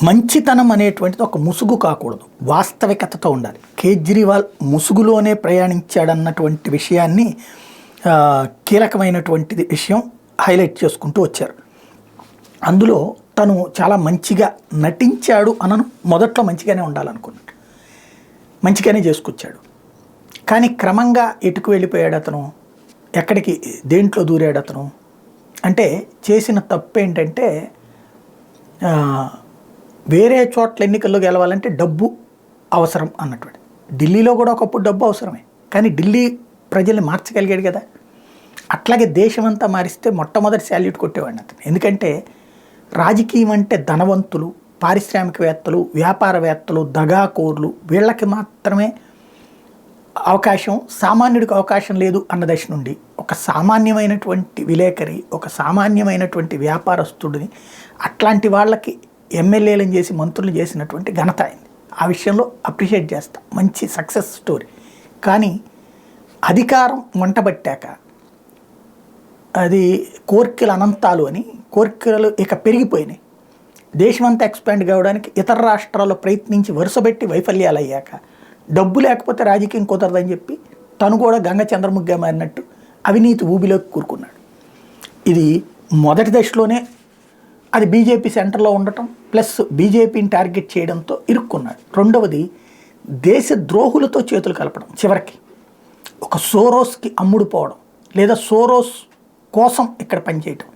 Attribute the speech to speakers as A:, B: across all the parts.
A: మంచితనం అనేటువంటిది ఒక ముసుగు కాకూడదు, వాస్తవికతతో ఉండాలి. కేజ్రీవాల్ ముసుగులోనే ప్రయాణించాడన్నటువంటి విషయాన్ని కీలకమైనటువంటిది విషయం హైలైట్ చేసుకుంటూ వచ్చారు. అందులో తను చాలా మంచిగా నటించాడు అనను. మొదట్లో మంచిగానే ఉండాలనుకున్నాడు, మంచిగానే చేసుకొచ్చాడు. కానీ క్రమంగా ఎటుకు వెళ్ళిపోయాడు అతను, ఎక్కడికి దేంట్లో దూరాడు అతను అంటే చేసిన తప్పు ఏంటంటే వేరే చోట్ల ఎన్నికల్లో గెలవాలంటే డబ్బు అవసరం అన్నటువంటి. ఢిల్లీలో కూడా ఒకప్పుడు డబ్బు అవసరమే, కానీ ఢిల్లీ ప్రజల్ని మార్చగలిగాడు కదా. అట్లాగే దేశమంతా మారిస్తే మొట్టమొదటి శాల్యూట్ కొట్టేవాడిని అతను. ఎందుకంటే రాజకీయం అంటే ధనవంతులు, పారిశ్రామికవేత్తలు, వ్యాపారవేత్తలు, దగాకోర్లు, వీళ్ళకి మాత్రమే అవకాశం, సామాన్యుడికి అవకాశం లేదు అన్న దశ నుండి ఒక సామాన్యమైనటువంటి విలేకరి, ఒక సామాన్యమైనటువంటి వ్యాపారస్తుడిని అట్లాంటి వాళ్ళకి ఎమ్మెల్యేలను చేసి మంత్రులు చేసినటువంటి ఘనత అయింది. ఆ విషయంలో అప్రిషియేట్ చేస్తా, మంచి సక్సెస్ స్టోరీ. కానీ అధికారం వంటబట్టాక అది కోర్కెల అనంతాలు అని, కోర్కెలు ఇక పెరిగిపోయినాయి. దేశమంతా ఎక్స్పాండ్ కావడానికి ఇతర రాష్ట్రాల్లో ప్రయత్నించి వరుసపెట్టి వైఫల్యాలు అయ్యాక డబ్బు లేకపోతే రాజకీయం కుదరదని చెప్పి తను కూడా గంగ చంద్రముగ్గా మారినట్టు అవినీతి ఊబిలోకి కూరుకున్నాడు. ఇది మొదటి దశలోనే అది బీజేపీ సెంటర్లో ఉండటం ప్లస్ బీజేపీని టార్గెట్ చేయడంతో ఇరుక్కున్నాడు. రెండవది దేశ ద్రోహులతో చేతులు కలపడం, చివరికి ఒక సోరోస్కి అమ్ముడు పోవడం లేదా సోరోస్ కోసం ఇక్కడ పనిచేయటం.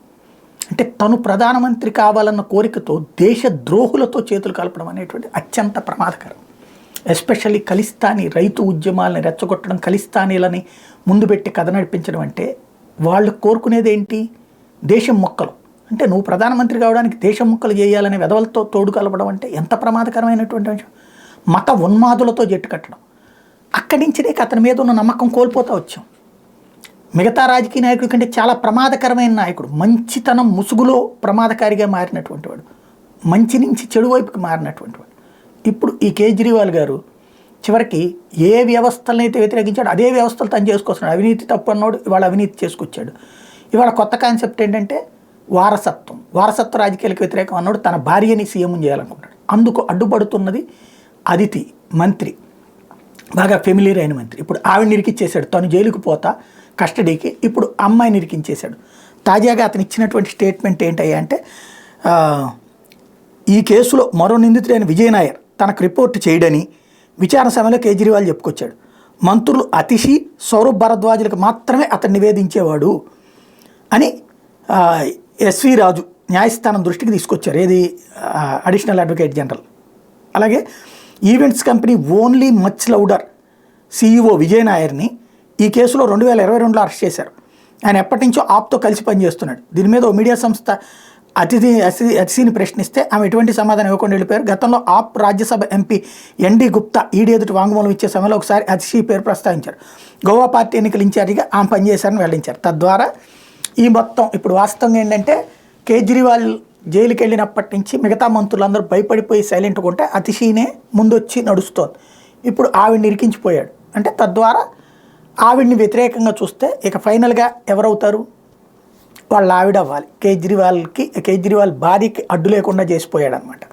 A: అంటే తను ప్రధానమంత్రి కావాలన్న కోరికతో దేశ ద్రోహులతో చేతులు కలపడం అనేటువంటి అత్యంత ప్రమాదకరం. ఎస్పెషల్లీ ఖలిస్తానీ రైతు ఉద్యమాలని రెచ్చగొట్టడం, ఖలిస్తానీలని ముందు పెట్టి కథ నడిపించడం అంటే వాళ్ళు కోరుకునేది ఏంటి? దేశం మొక్కలు. అంటే నువ్వు ప్రధానమంత్రి కావడానికి దేశం ముక్కలు చేయాలనే వెధవలతో తోడు కలపడం అంటే ఎంత ప్రమాదకరమైనటువంటి అంశం. మత ఉన్మాదులతో జట్టు కట్టడం, అక్కడి నుంచినే అతని మీద ఉన్న నమ్మకం కోల్పోతూ వచ్చాం. మిగతా రాజకీయ నాయకుడి కంటే చాలా ప్రమాదకరమైన నాయకుడు, మంచితనం ముసుగులో ప్రమాదకారిగా మారినటువంటి వాడు, మంచి నుంచి చెడు వైపుకి మారినటువంటి వాడు. ఇప్పుడు ఈ కేజ్రీవాల్ గారు చివరికి ఏ వ్యవస్థలను అయితే వ్యతిరేకించాడు అదే వ్యవస్థలు తను చేసుకొస్తున్నాడు. అవినీతి తప్పు అన్నాడు, ఇవాళ అవినీతి చేసుకొచ్చాడు. ఇవాళ కొత్త కాన్సెప్ట్ ఏంటంటే వారసత్వ రాజకీయాలకు వ్యతిరేకం అన్నాడు. తన భార్యని సీఎం చేయాలనుకుంటాడు. అందుకు అడ్డుపడుతున్నది అదితి మంత్రి, బాగా ఫెమిలియర్ అయిన మంత్రి. ఇప్పుడు ఆవిడ నిరికిచ్చేశాడు, తను జైలుకు పోతా కస్టడీకి. ఇప్పుడు అమ్మాయి నిరికించేశాడు. తాజాగా అతను ఇచ్చినటువంటి స్టేట్మెంట్ ఏంటయ్యా అంటే ఈ కేసులో మరో నిందితుడైన విజయ్ నాయర్ తనకు రిపోర్ట్ చేయడని విచారణ సమయంలో కేజ్రీవాల్ చెప్పుకొచ్చాడు. మంత్రులు అతిషి, సౌరభ్ భరద్వాజులకు మాత్రమే అతను నివేదించేవాడు అని ఎస్వి రాజు న్యాయస్థానం దృష్టికి తీసుకొచ్చారు. ఏది అడిషనల్ అడ్వకేట్ జనరల్. అలాగే events company only much louder CEO Vijay నాయర్ని ఈ కేసులో 2022లో అరెస్ట్ చేశారు. ఆయన ఎప్పటి నుంచో ఆప్తో కలిసి పనిచేస్తున్నాడు. దీని మీద ఓ మీడియా సంస్థ అతిథిని ప్రశ్నిస్తే ఆమె ఎటువంటి సమాధానం ఇవ్వకుండా వెళ్ళిపోయారు. గతంలో AAP Rajya Sabha MP ND Gupta ED ఎదుటి వాంగ్మూలం ఇచ్చే సమయంలో ఒకసారి అతిథి పేరు ప్రస్తావించారు. గోవా పార్టీ ఎన్నికల ఇన్ఛార్జిగా ఆమె పనిచేశారని వెల్లడించారు. తద్వారా ఈ మొత్తం ఇప్పుడు వాస్తవంగా ఏంటంటే కేజ్రీవాల్ జైలుకి వెళ్ళినప్పటి నుంచి మిగతా మంత్రులందరూ భయపడిపోయి సైలెంట్గా ఉంటే అతిశీనే ముందొచ్చి నడుస్తోంది. ఇప్పుడు ఆవిడ్ని ఇరికించిపోయాడు. అంటే తద్వారా ఆవిడ్ని వ్యతిరేకంగా చూస్తే ఇక ఫైనల్గా ఎవరవుతారు? వాళ్ళ ఆవిడ అవ్వాలి. కేజ్రీవాల్ భార్యకి అడ్డు లేకుండా చేసిపోయాడు అనమాట.